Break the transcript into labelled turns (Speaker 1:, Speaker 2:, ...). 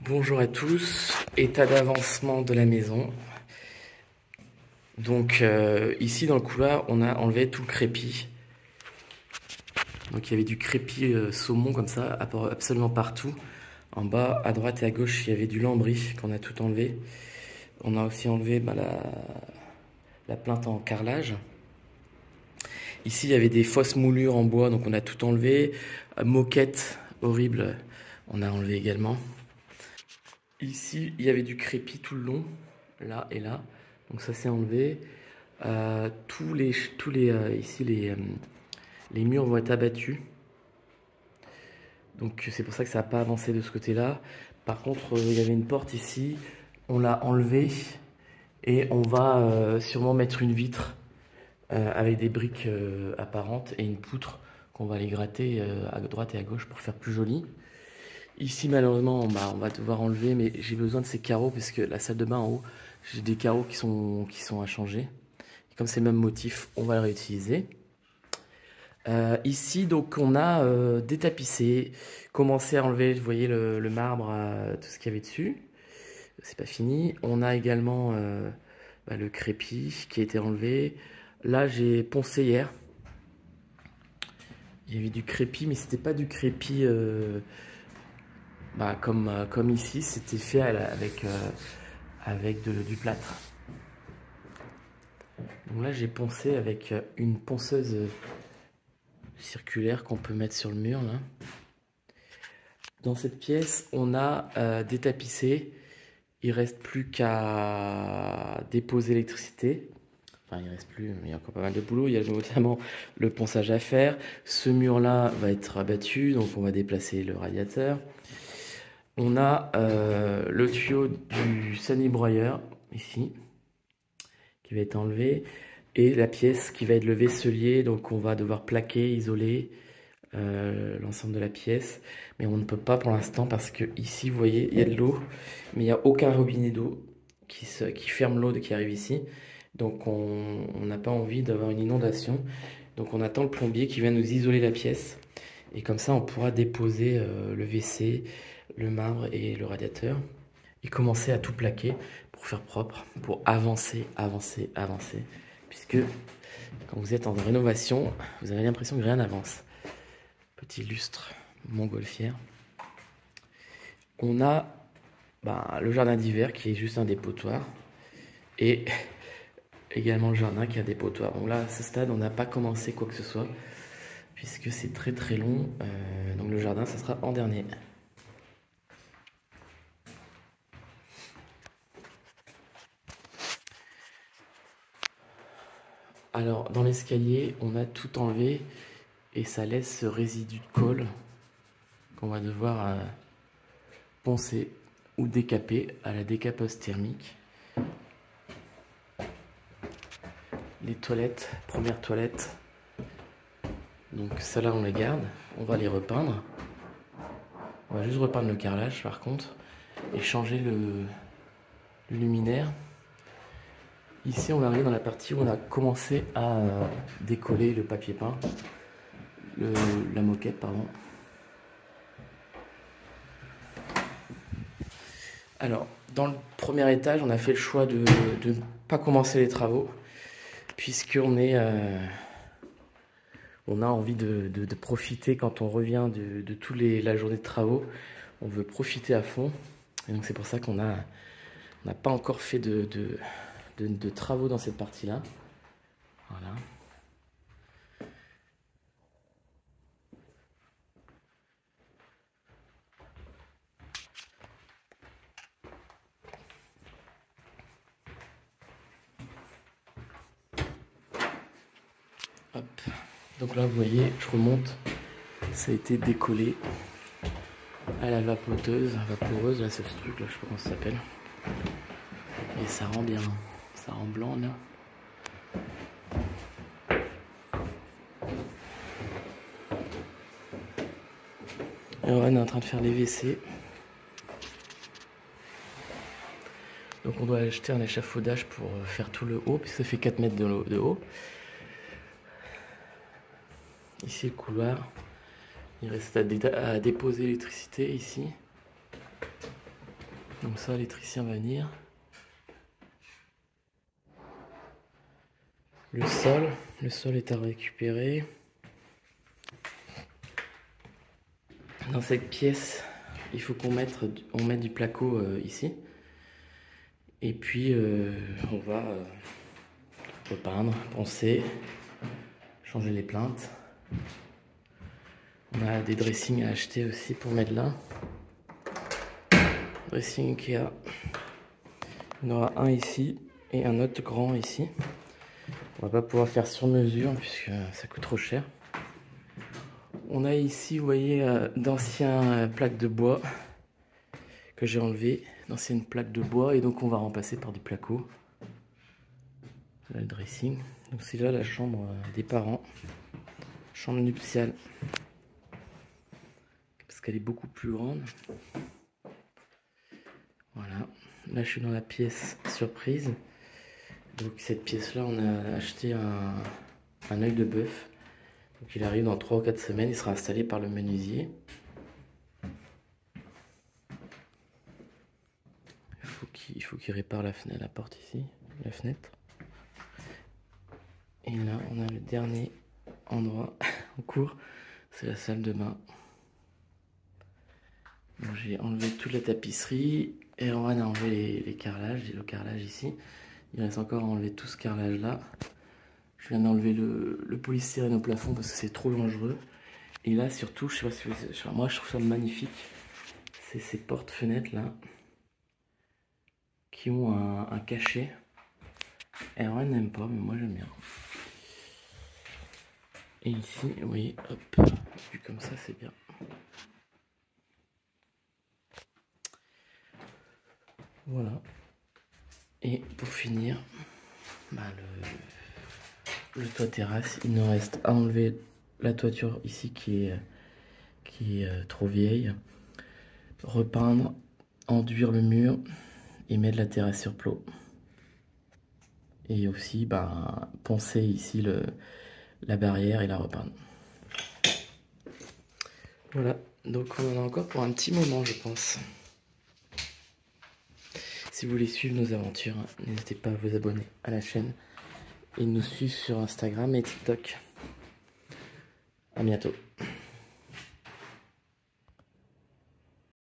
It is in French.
Speaker 1: Bonjour à tous, état d'avancement de la maison. Donc ici dans le couloir, on a enlevé tout le crépi. Donc il y avait du crépi saumon comme ça, absolument partout. En bas, à droite et à gauche, il y avait du lambris qu'on a tout enlevé. On a aussi enlevé la plinthe en carrelage. Ici, il y avait des fausses moulures en bois, donc on a tout enlevé. Moquette horrible, on a enlevé également. Ici, il y avait du crépi tout le long, là et là. Donc ça s'est enlevé. Ici, les murs vont être abattus. Donc c'est pour ça que ça n'a pas avancé de ce côté-là. Par contre, il y avait une porte ici. On l'a enlevée. Et on va sûrement mettre une vitre avec des briques apparentes et une poutre qu'on va aller gratter à droite et à gauche pour faire plus joli. Ici, malheureusement, on va devoir enlever, mais j'ai besoin de ces carreaux parce que la salle de bain en haut, j'ai des carreaux qui sont à changer. Et comme c'est le même motif, on va le réutiliser. Ici, donc, on a détapissé, commencé à enlever, vous voyez, le marbre, tout ce qu'il y avait dessus. C'est pas fini. On a également le crépi qui a été enlevé. Là, j'ai poncé hier. Il y avait du crépi, mais c'était pas du crépi... comme ici, c'était fait avec du plâtre. Donc là, j'ai poncé avec une ponceuse circulaire qu'on peut mettre sur le mur. Là. Dans cette pièce, on a détapissé. Il reste plus qu'à déposer l'électricité. Enfin, il reste plus, il y a encore pas mal de boulot. Il y a notamment le ponçage à faire. Ce mur-là va être abattu, donc on va déplacer le radiateur. On a le tuyau du sani-broyeur, ici, qui va être enlevé. Et la pièce qui va être le vaisselier, donc on va devoir plaquer, isoler l'ensemble de la pièce. Mais on ne peut pas pour l'instant parce que ici, vous voyez, il y a de l'eau, mais il n'y a aucun robinet d'eau qui ferme l'eau qui arrive ici. Donc on n'a pas envie d'avoir une inondation. Donc on attend le plombier qui vient nous isoler la pièce. Et comme ça, on pourra déposer le WC, le marbre et le radiateur. Et commencer à tout plaquer pour faire propre, pour avancer. Puisque quand vous êtes en rénovation, vous avez l'impression que rien n'avance. Petit lustre montgolfière. On a le jardin d'hiver qui est juste un dépotoir. Et également le jardin qui a un dépotoir. Donc là, à ce stade, on n'a pas commencé quoi que ce soit. Puisque c'est très très long. Donc le jardin, ça sera en dernier. Alors, dans l'escalier, on a tout enlevé et ça laisse ce résidu de colle qu'on va devoir poncer ou décaper à la décapeuse thermique. Les toilettes, première toilette, donc celles-là on les garde, on va les repeindre. On va juste repeindre le carrelage par contre et changer le luminaire. Ici, on va arriver dans la partie où on a commencé à décoller le papier peint, la moquette, pardon. Alors, dans le premier étage, on a fait le choix de ne pas commencer les travaux, puisqu'on on a envie de profiter quand on revient de toute la journée de travaux. On veut profiter à fond, et donc c'est pour ça qu'on n'a pas encore fait de travaux dans cette partie-là. Voilà. Hop. Donc là, vous voyez, je remonte. Ça a été décollé à la vapoteuse, vaporeuse, là c'est ce truc là, je sais pas comment ça s'appelle. Et ça rend bien, ça rend blanc là. Et on est en train de faire les WC. Donc on doit acheter un échafaudage pour faire tout le haut, puisque ça fait 4 mètres de haut. Ici le couloir. Il reste à déposer l'électricité ici. Donc ça, l'électricien va venir. Le sol est à récupérer. Dans cette pièce, il faut qu'on mette du placo ici. Et puis on va repeindre, poncer, changer les plaintes. On a des dressings à acheter aussi pour mettre là. Dressing Ikea. On aura un ici et un autre grand ici. On va pas pouvoir faire sur mesure puisque ça coûte trop cher. On a ici, vous voyez, d'anciens plaques de bois que j'ai enlevé, d'anciennes plaques de bois, et donc on va remplacer par du placo. Là, le dressing. Donc c'est là la chambre des parents, chambre nuptiale, parce qu'elle est beaucoup plus grande. Voilà. Là, je suis dans la pièce surprise. Donc cette pièce-là, on a acheté un œil de bœuf. Donc il arrive dans 3 ou 4 semaines, il sera installé par le menuisier. Il faut qu'il répare la fenêtre, la porte ici, la fenêtre. Et là, on a le dernier endroit en cours, c'est la salle de bain. J'ai enlevé toute la tapisserie. Erwan a enlevé les carrelages, le carrelage ici. Il reste encore à enlever tout ce carrelage là. Je viens d'enlever le polystyrène au plafond parce que c'est trop dangereux. Et là surtout, je sais pas si vous, moi je trouve ça magnifique. C'est ces portes-fenêtres là qui ont un cachet. Erwan n'aime pas, mais moi j'aime bien. Et ici, oui, hop, vu comme ça c'est bien. Voilà. Et pour finir, bah le toit terrasse, il nous reste à enlever la toiture ici qui est trop vieille, repeindre, enduire le mur et mettre la terrasse sur plot. Et aussi bah, poncer ici la barrière et la repeindre. Voilà, donc on en a encore pour un petit moment je pense. Si vous voulez suivre nos aventures, n'hésitez pas à vous abonner à la chaîne et nous suivre sur Instagram et TikTok. À bientôt.